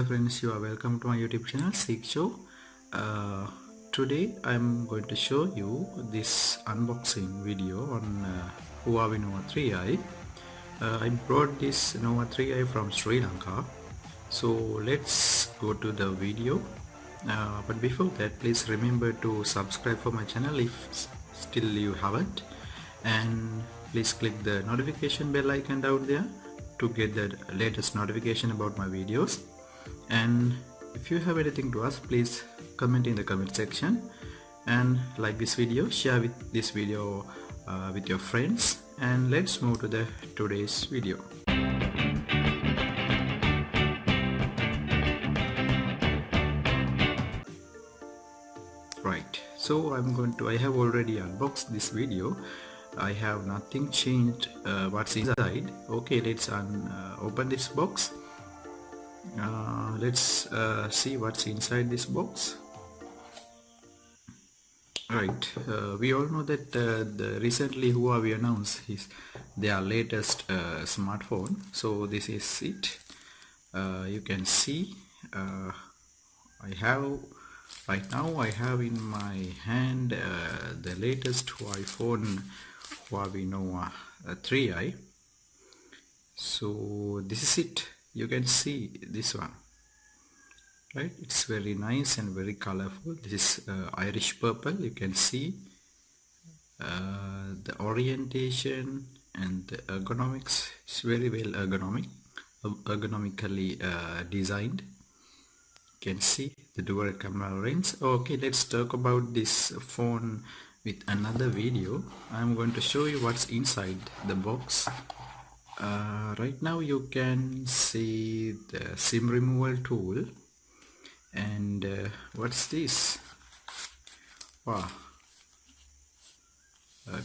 friends, you are welcome to my YouTube channel SEEK Show. Today I am going to show you this unboxing video on Huawei Nova 3i. I brought this Nova 3i from Sri Lanka, so let's go to the video. But before that, please remember to subscribe for my channel if still you haven't, and please click the notification bell icon down there to get the latest notification about my videos. And if you have anything to ask, please comment in the comment section and like this video, share this video with your friends, and let's move to the today's video. Right, so I have already unboxed this video. I have nothing changed what's inside. Okay, let's open this box. Let's see what's inside this box. Right, we all know that recently Huawei announced their latest smartphone. So this is it. You can see right now I have in my hand the latest Huawei Nova 3i. So this is it. You can see this one, right? It's very nice and very colorful. This is Irish purple. You can see the orientation and the ergonomics. It's very well ergonomically designed. You can see the dual camera lens. Okay, let's talk about this phone with another video. I'm going to show you what's inside the box. Right now you can see the SIM removal tool, and what's this? Wow,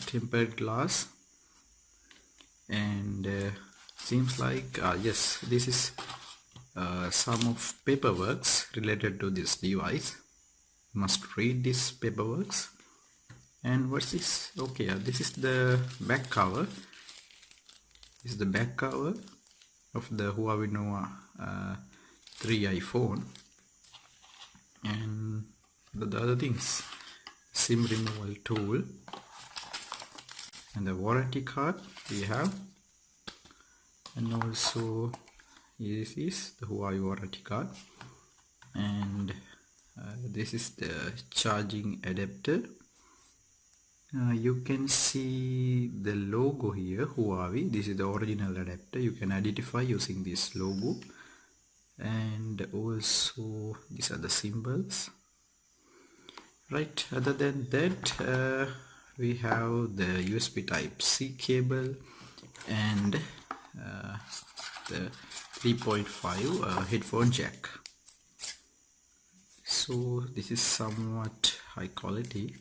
tempered glass, and seems like yes, this is some of paperworks related to this device. You must read this paperworks. And what's this? Okay, this is the back cover. This is the back cover of the Huawei Nova 3i phone. And the other things, SIM removal tool, and the warranty card we have, and also this is the Huawei warranty card, and this is the charging adapter. You can see the logo here, Huawei. This is the original adapter. You can identify using this logo, and also these are the symbols. Right, other than that, we have the USB Type-C cable and the 3.5 headphone jack. So this is somewhat high quality.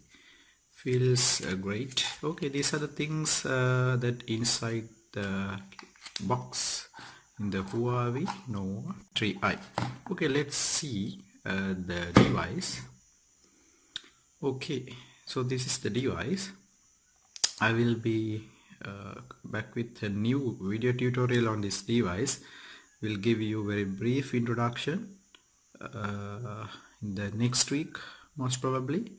Feels great. Okay, these are the things that inside the box in the Huawei Nova 3i. Okay, let's see the device. Okay, so this is the device. I will be back with a new video tutorial on this device. We'll give you a very brief introduction in the next week, most probably.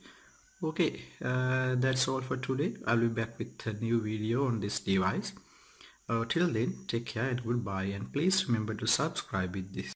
Okay, that's all for today. I'll be back with a new video on this device. Till then, take care and goodbye, and please remember to subscribe with this.